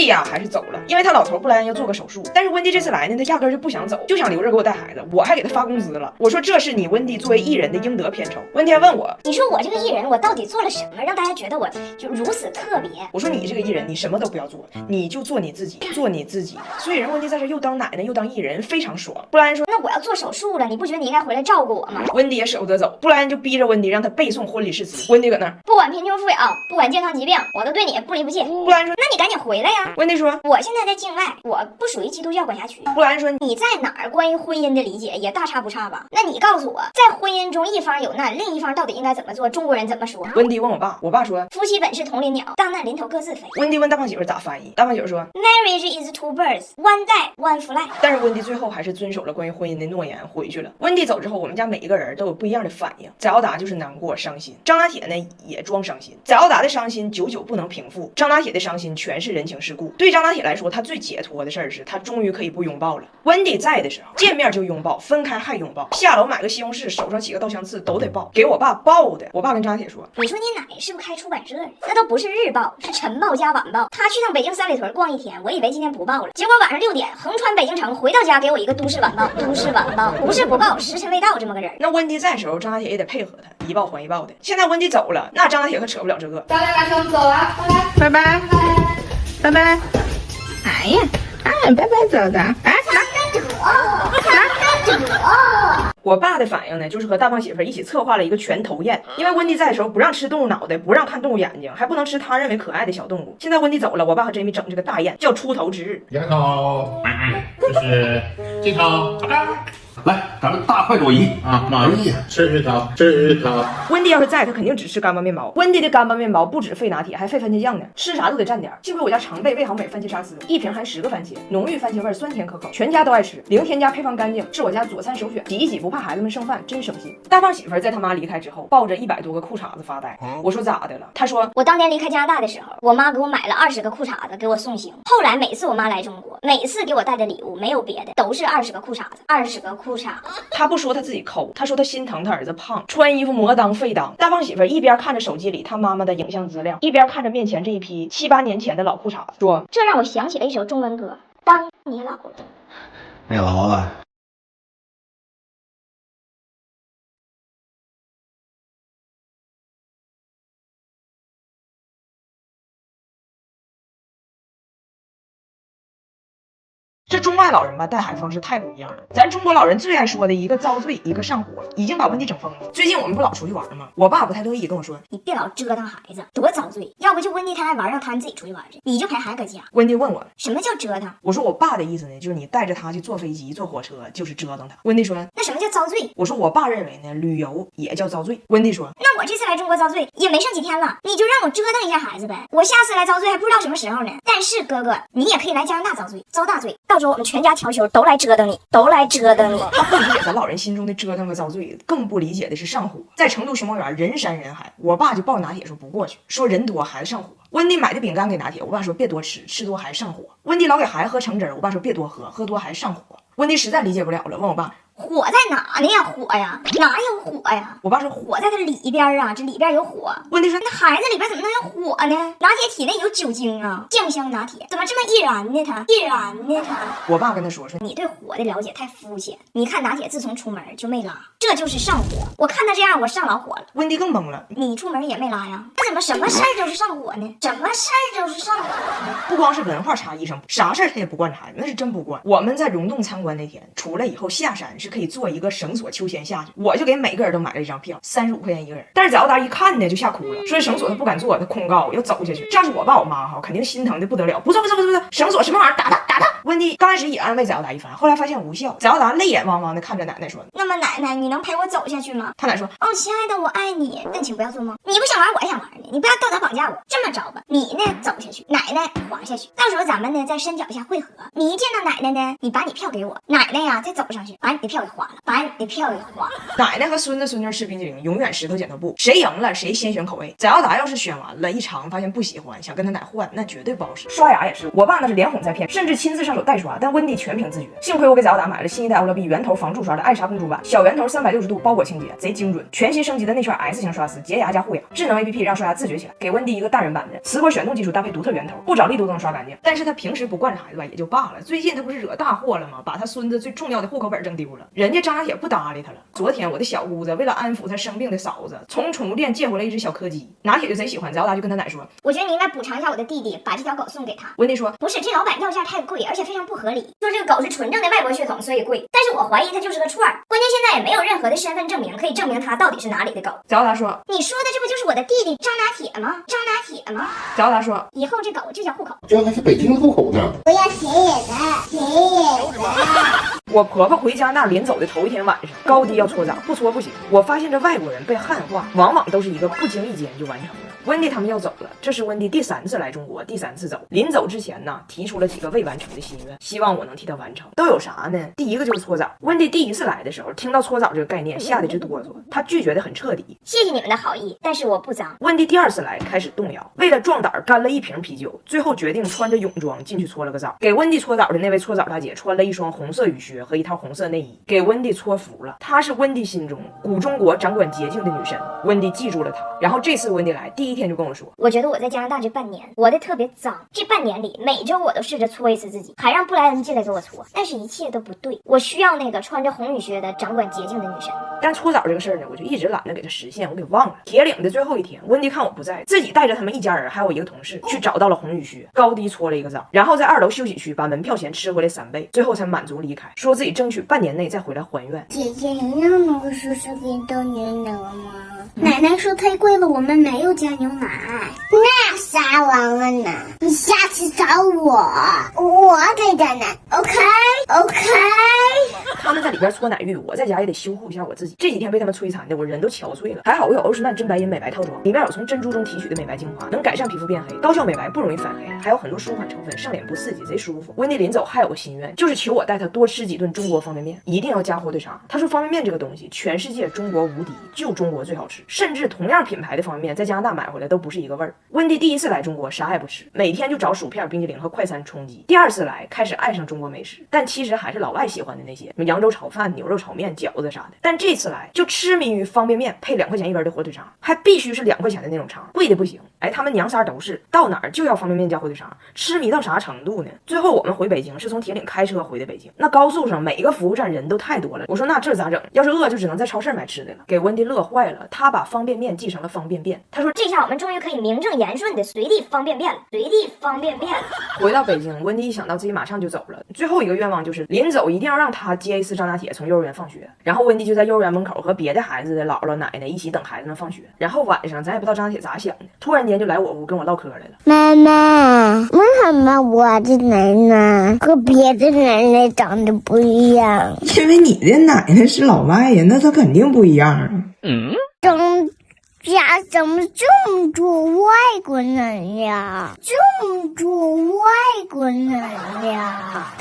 迪呀还是走了，因为他老头布莱恩要做个手术。但是温迪这次来呢，他压根就不想走，就想留着给我带孩子，我还给他发工资了。我说这是你温迪作为艺人的应得片酬。温迪还问我，你说我这个艺人，我到底做了什么，让大家觉得我就如此特别？我说你这个艺人，你什么都不要做，你就做你自己，做你自己。所以人温迪在这又当奶奶又当艺人，非常爽。布莱恩说，那我要做手术了，你不觉得你应该回来照顾我吗？温迪也舍不得走，布莱恩就逼着温迪让他背诵婚礼誓词。温迪搁那儿，不管贫穷富有，不管健康疾病，我都对你不离不弃。布莱恩说，那你赶紧回来呀！温迪说，我现在在境外，我不属于基督教管辖区。布莱恩说，你在哪儿关于婚姻的理解也大差不差吧？那你告诉我，在婚姻中一方有难，另一方到底应该怎么做？中国人怎么说？温迪问我爸，我爸说，夫妻本是同林鸟，大难临头各自飞。温迪问大胖媳妇咋翻译，大胖媳妇说 Marriage is two birds, one die, one fly。但是温迪最后还是遵守了关于婚姻的诺言，回去了。温迪走之后，我们家每一个人都有不一样的反应。翟敖达就是难过伤心，张拿铁呢也装伤心。翟敖达的伤心久久不能平复，张拿铁的伤心全是人情世故。对张拿铁来说，他最解脱的事儿是他终于可以不拥抱了。温迪在的时候，见面就拥抱，分开还拥抱，下楼买个西红柿，手上起个刀枪刺都得抱，给我爸抱的。我爸跟张拿铁说，你说你奶是不是开出版社的？那都不是日报，是晨报加晚报。他去趟北京三里屯逛一天，我以为今天不报了，结果晚上6点横穿北京城，回到家给我一个都市晚报。都市晚报不是不报，时辰未到这么个人。那温迪在的时候，张拿铁也得配合他，一报还一报的。现在温迪走了，那张拿铁可扯不了这个。咱俩马上走了，拜拜，拜拜。哎呀，拜拜，走的。哎，我爸的反应呢，就是和大胖媳妇一起策划了一个拳头宴。因为温迪在的时候不让吃动物脑袋，不让看动物眼睛，还不能吃他认为可爱的小动物。现在温迪走了，我爸和 Jamie 整这个大宴，叫出头之日。两口，就是这头，来，咱们大快朵颐啊！哎呀，吃鱼头，吃鱼头。温迪要是在，他肯定只吃干巴面包。温迪的干巴面包不止费拿铁，还费番茄酱呢，吃啥都得蘸点。幸亏我家常备魏好美番茄沙司，一瓶含10个番茄，浓郁番茄味，酸甜可口，全家都爱吃，零添加，配方干净，是我家佐餐首选。挤一挤不怕孩子们剩饭，真省心。大胖媳妇在他妈离开之后，抱着100多个裤衩子发呆。我说咋的了？他说我当年离开加拿大的时候，我妈给我买了20个裤衩子给我送行。后来每次我妈来中国，每次给我带的礼物没有别的，都是20个裤衩子，20个裤衩子。他不说他自己抠，他说他心疼他儿子胖，穿衣服磨裆费裆。大胖媳妇一边看着手机里他妈妈的影像资料，一边看着面前这一批7、8年前的老裤衩子，说这让我想起了一首中文歌，当你老了。你老了。这中外老人吧，带孩子方式太不一样了。咱中国老人最爱说的一个遭罪，一个上火，已经把温迪整疯了。最近我们不老出去玩吗？我爸不太乐意，跟我说，你别老折腾孩子，多遭罪。要不就温迪他爱玩，让他自己出去玩去，你就陪孩子搁家。温迪问我什么叫折腾？我说我爸的意思呢，就是你带着他去坐飞机、坐火车，就是折腾他。温迪说，那什么叫遭罪？我说我爸认为呢，旅游也叫遭罪。温迪说，那我这次来中国遭罪也没剩几天了，你就让我折腾一下孩子呗。我下次来遭罪还不知道什么时候呢。但是哥哥，你也可以来加拿大遭罪，遭大罪。到时候我们全家调休都来折腾你，都来折腾你。他不理解咱老人心中的折腾和遭罪，更不理解的是上火。在成都熊猫园人山人海，我爸就抱拿铁说不过去，说人多孩子上火。温迪买的饼干给拿铁，我爸说别多吃，吃多还上火。温迪老给孩子喝橙汁，我爸说别多喝，喝多还上火。温迪实在理解不了了，问我爸火在哪呢呀？火呀，哪有火呀？我爸说火在它里边啊，这里边有火。温迪说那孩子里边怎么能有火呢？拿铁体内有酒精啊，酱香拿铁怎么这么易燃呢？它易燃呢？它。我爸跟他说你对火的了解太肤浅。你看拿铁自从出门就没拉，这就是上火。我看他这样，我上老火了。温迪更懵了，你出门也没拉呀？那怎么什么事儿都是上火呢？什么事儿都是上火呢？不光是文化差异上，啥事儿他也不惯着孩子，那是真不惯。我们在溶洞参观那天出来以后下山是可以坐一个绳索秋千下去，我就给每个人都买了一张票，35块钱一个人。但是翟大一看呢就吓哭了，说绳索他不敢坐，他空高要走下去。这要是我爸我妈哈，肯定心疼的不得了。不错，绳索什么玩意儿，打他。温迪刚开始也安慰翟大一番，后来发现无效，翟大泪眼汪汪的看着奶奶说，那么奶奶你能陪我走下去吗？他奶说，哦亲爱的我爱你，那请不要做梦，你不想玩我也想玩呢，你不要道德绑架我。这么着吧，你呢走下去，奶奶滑下去，到时候咱们呢在山脚下汇合，你一见到奶奶呢，你把你票给我，奶奶呀再走上去，把你的票票给花了，把你的票给花了。奶奶和孙子孙女吃冰激凌，永远石头剪刀布，谁赢了谁先选口味。翟耀达要是选完了，一尝发现不喜欢，想跟他奶换，那绝对不好使。刷牙也是，我爸那是连哄带骗，甚至亲自上手代刷，但温蒂全凭自觉。幸亏我给翟耀达买了新一代欧乐 B 圆头防蛀刷的艾莎公主版，小圆头360度包裹清洁，贼精准。全新升级的内圈 S 型刷丝，洁牙加护牙，智能 APP 让刷牙自觉起来。给温蒂一个大人版的磁波旋动技术，搭配独特圆头，不找力度都能刷干净。但是他平时不惯着孩子吧也就罢了，最近他不是惹大祸了吗？把他孙子最重要的户口本扔丢了，人家张大铁不搭理他了。昨天我的小姑子为了安抚他生病的嫂子，从宠物店借回来一只小柯基，拿铁就贼喜欢，翟耀达就跟他奶说，我觉得你应该补偿一下我的弟弟，把这条狗送给他。温蒂说，不是，这老板要价太贵，而且非常不合理，说这个狗是纯正的外国血统，所以贵。但是我怀疑它就是个串儿，关键现在也没有任何的身份证明可以证明它到底是哪里的狗。翟耀达说，你说的这不就是我的弟弟张拿铁吗？张拿铁吗？翟耀达说，以后这狗就叫户口。这还是北京的户口呢。我要田野的，田野的。我婆婆回加拿大临走的头一天晚上，高低要搓澡，不搓不行。我发现这外国人被汉化，往往都是一个不经意间就完成了。温蒂他们要走了，这是温蒂第3次来中国，第3次走。临走之前呢，提出了几个未完成的心愿，希望我能替他完成。都有啥呢？第一个就是搓澡。温蒂第1次来的时候，听到搓澡这个概念，吓得直哆嗦，他拒绝的很彻底。谢谢你们的好意，但是我不脏。温蒂第2次来开始动摇，为了壮胆干了1瓶啤酒，最后决定穿着泳装进去搓了个澡。给温蒂搓澡的那位搓澡大姐穿了一双红色雨靴和一套红色内衣，给温蒂搓服了。她是温蒂心中古中国掌管洁净的女神，温蒂记住了她。然后这次温蒂来第1天就跟我说，我觉得我在加拿大这半年活得特别脏，这半年里每周我都试着搓一次自己，还让布莱恩进来给我搓，但是一切都不对。我需要那个穿着红雨靴的掌管洁净的女神。但搓澡这个事儿呢，我就一直懒得给它实现，我给忘了。铁岭的最后一天，温蒂看我不在，自己带着他们一家人还有一个同事去找到了红雨靴，高低搓了一个澡，然后在2楼休息区把门票钱吃回来3倍，最后才满足离开，说自己争取半年内再回来还愿。姐姐，你让那个叔叔给豆牛奶了吗？奶奶说太贵了，我们没有加牛奶。那撒完了呢？你下次找我，我给加奶。OK。他们在里边搓奶浴，我在家也得修护一下我自己。这几天被他们摧残的，我人都憔悴了。还好我有欧诗漫真白银美白套装，里面有从珍珠中提取的美白精华，能改善皮肤变黑，高效美白，不容易反黑，还有很多舒缓成分，上脸不刺激，贼舒服。温蒂临走还有个心愿，就是求我带他多吃几顿中国方便面，一定要加火腿肠。他说方便面这个东西，全世界中国无敌，就中国最好吃，甚至同样品牌的方便面在加拿大买回来都不是一个味儿。温蒂第1次来中国啥也不吃，每天就找薯片、冰激凌和快餐充饥。第2次来开始爱上中国美食，但其实还是老外喜欢的那些，什么扬州炒饭、牛肉炒面、饺子啥的。但这次来就痴迷于方便面配2块钱一根的火腿肠，还必须是2块钱的那种肠，贵的不行。哎，他们娘仨都是到哪儿就要方便面加火腿肠，痴迷到啥程度呢？最后我们回北京是从铁岭开车回的北京，那高速上每一个服务站人都太多了。我说那这咋整？要是饿就只能在超市买吃的了。给温蒂乐坏了，他把方便面记成了方便面。他说这下我们终于可以名正言顺的随地方便面了，随地方便面了。回到北京，温蒂一想到自己马上就走了，最后一个愿望就是临走一定要让他接一次张大铁从幼儿园放学。然后温蒂就在幼儿园门口和别的孩子的姥姥奶奶一起等孩子们放学。然后晚上咱也不知道张大铁咋想的，突然间就来我屋跟我唠嗑来了。妈妈，为什么我的奶奶和别的奶奶长得不一样？因为你的奶奶是老外呀，那她肯定不一样啊。家怎么这么多外国人呀？这么多外国人呀？